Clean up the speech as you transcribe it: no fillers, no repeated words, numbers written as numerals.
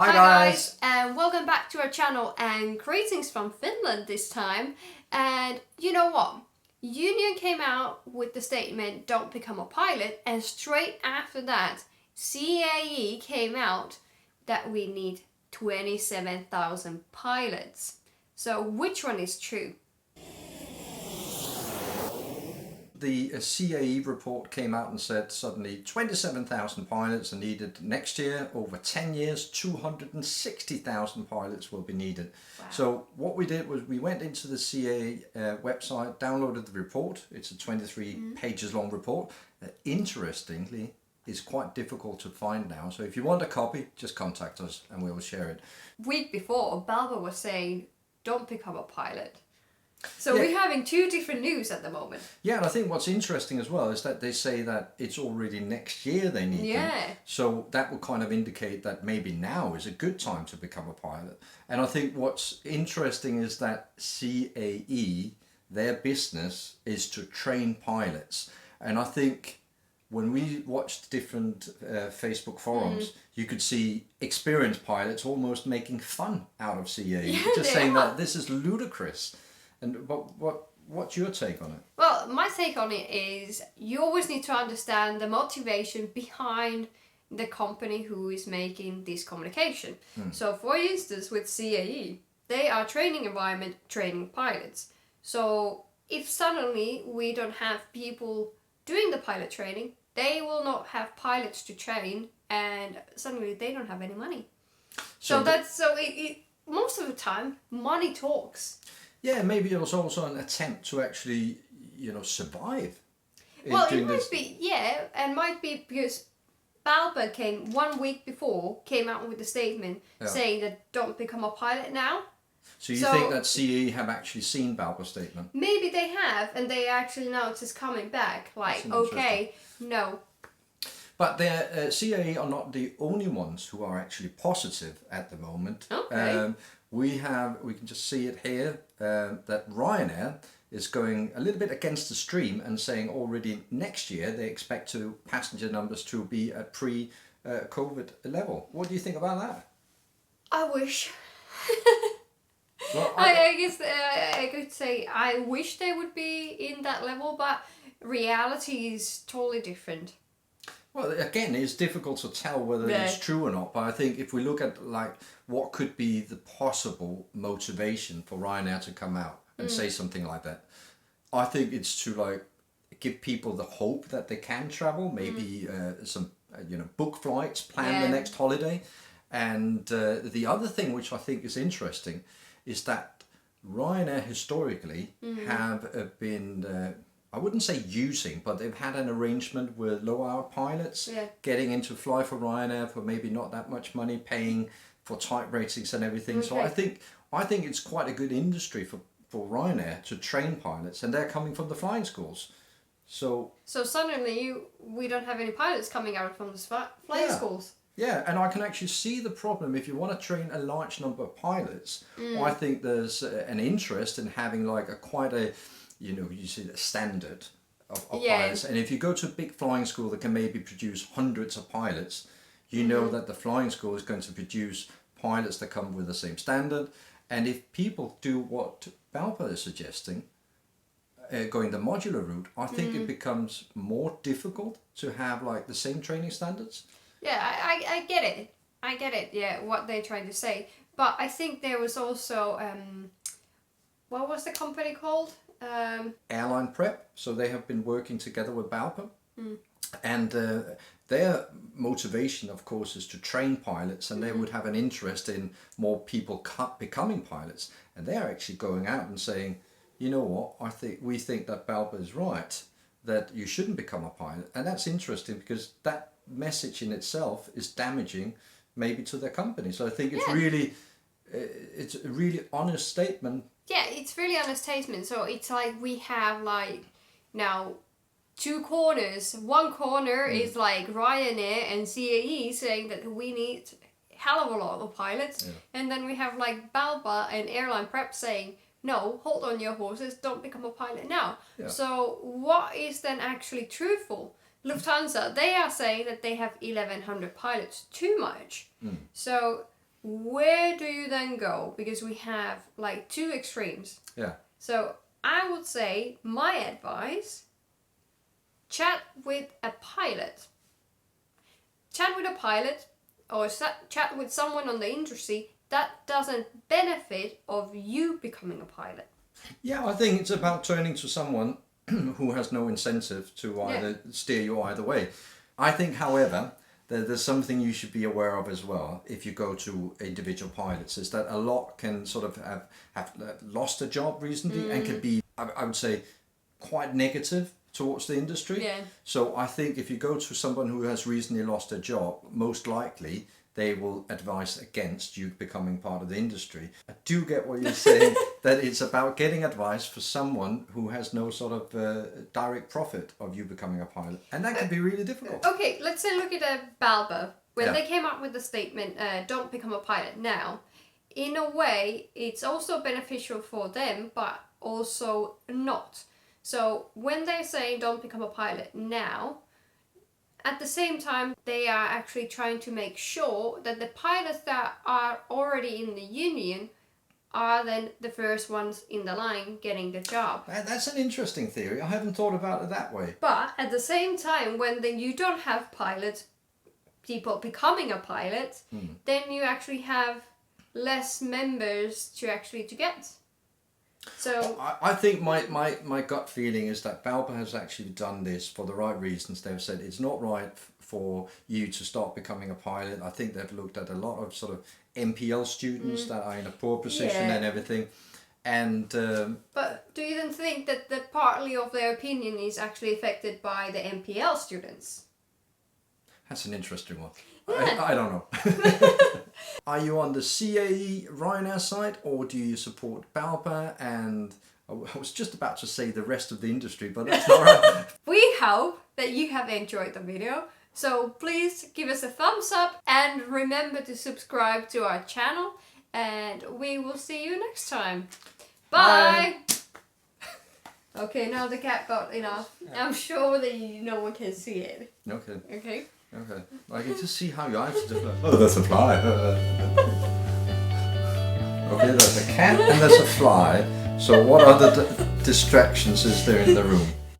Hi guys, and welcome back to our channel and greetings from Finland this time. And you know what? Union came out with the statement, don't become a pilot, and straight after that, CAE came out that we need 27,000 pilots. So which one is true? The CAE report came out and said suddenly 27,000 pilots are needed next year. Over 10 years, 260,000 pilots will be needed. Wow. So what we did was we went into the CAE website, downloaded the report. It's a 23 pages long report. Interestingly, it's quite difficult to find now. So if you want a copy, just contact us and we will share it. Week before, Balpa was saying, don't become a pilot. So Yeah. we're having two different news at the moment. Yeah, and I think what's interesting as well is that they say that it's already next year they need them. So that will kind of indicate that maybe now is a good time to become a pilot. And I think what's interesting is that CAE, their business is to train pilots. And I think when we watched different Facebook forums, you could see experienced pilots almost making fun out of CAE. Yeah, just they saying are. that this is ludicrous. And what's your take on it? Well, my take on it is you always need to understand the motivation behind the company who is making this communication. So for instance, with CAE, they are training environment training pilots. So if suddenly we don't have people doing the pilot training, they will not have pilots to train and suddenly they don't have any money. So it most of the time money talks. Yeah, maybe it was also an attempt to actually, survive. Well, doing it might this. be, yeah, and might be because Balpa came 1 week before, came out with a statement saying that don't become a pilot now. So you think that CAE have actually seen Balpa's statement? Maybe they have, and they actually now it's just coming back, like, That's okay, no. But CAE are not the only ones who are actually positive at the moment. Okay. We can just see it here, that Ryanair is going a little bit against the stream and saying already next year they expect passenger numbers to be at pre-COVID level. What do you think about that? I wish. Well, I guess I could say I wish they would be in that level, but reality is totally different. Well, again, it's difficult to tell whether it's true or not, but I think if we look at what could be the possible motivation for Ryanair to come out and say something like that, I think it's to give people the hope that they can travel, maybe some book flights, plan the next holiday. And the other thing which I think is interesting is that Ryanair historically have been I wouldn't say using, but they've had an arrangement with low-hour pilots getting into fly for Ryanair for maybe not that much money, paying for type ratings and everything. Okay. So I think it's quite a good industry for Ryanair to train pilots, and they're coming from the flying schools. So suddenly we don't have any pilots coming out from the flying schools. Yeah, and I can actually see the problem if you want to train a large number of pilots. I think there's an interest in having quite a you see the standard of pilots. And if you go to a big flying school that can maybe produce hundreds of pilots, you know that the flying school is going to produce pilots that come with the same standard. And if people do what Balpa is suggesting, going the modular route, I think it becomes more difficult to have the same training standards. Yeah, I get it. I get it, yeah, what they're trying to say. But I think there was also, what was the company called? Airline Prep. So they have been working together with Balpa. And their motivation, of course, is to train pilots, and they would have an interest in more people becoming pilots. And they're actually going out and saying, you know what, we think that Balpa is right, that you shouldn't become a pilot. And that's interesting because that message in itself is damaging maybe to their company. So I think it's it's a really honest statement. Yeah, it's really honest statement. So it's we have now two corners. One corner is Ryanair and CAE saying that we need hell of a lot of pilots, and then we have Balpa and Airline Prep saying, no, hold on your horses, don't become a pilot now. So what is then actually truthful? Lufthansa, they are saying that they have 1,100 pilots, too much. So where do you then go? Because we have like two extremes. Yeah. So I would say my advice, chat with a pilot. Chat with a pilot or chat with someone on the industry that doesn't benefit of you becoming a pilot. Yeah, I think it's about turning to someone who has no incentive to either steer you either way. I think, however, there's something you should be aware of as well if you go to individual pilots, is that a lot can sort of have lost a job recently and can be, I would say, quite negative towards the industry. Yeah. So I think if you go to someone who has recently lost a job, most likely they will advise against you becoming part of the industry. I do get what you're saying, that it's about getting advice for someone who has no sort of direct profit of you becoming a pilot. And that can be really difficult. Okay, let's say look at Balpa. When Yeah. they came up with the statement, don't become a pilot now, in a way, it's also beneficial for them, but also not. So when they say don't become a pilot now, at the same time, they are actually trying to make sure that the pilots that are already in the union are then the first ones in the line getting the job. That's an interesting theory. I haven't thought about it that way. But at the same time, when then you don't have pilots, people becoming a pilot, then you actually have less members to get. So I think my gut feeling is that Balpa has actually done this for the right reasons. They've said it's not right for you to start becoming a pilot. I think they've looked at a lot of sort of MPL students that are in a poor position and everything. And but do you then think that the partly of their opinion is actually affected by the MPL students? that's an interesting one. Yeah. I don't know. Are you on the CAE Ryanair side, or do you support Balpa? And I was just about to say the rest of the industry, but that's not right. We hope that you have enjoyed the video. So please give us a thumbs up and remember to subscribe to our channel, and we will see you next time. Bye! Okay, now the cat got enough. I'm sure that no one can see it. Okay. Okay? Okay. I can just see how your eyes are different. Oh, there's a fly. Okay, there's a cat and there's a fly. So what other distractions is there in the room?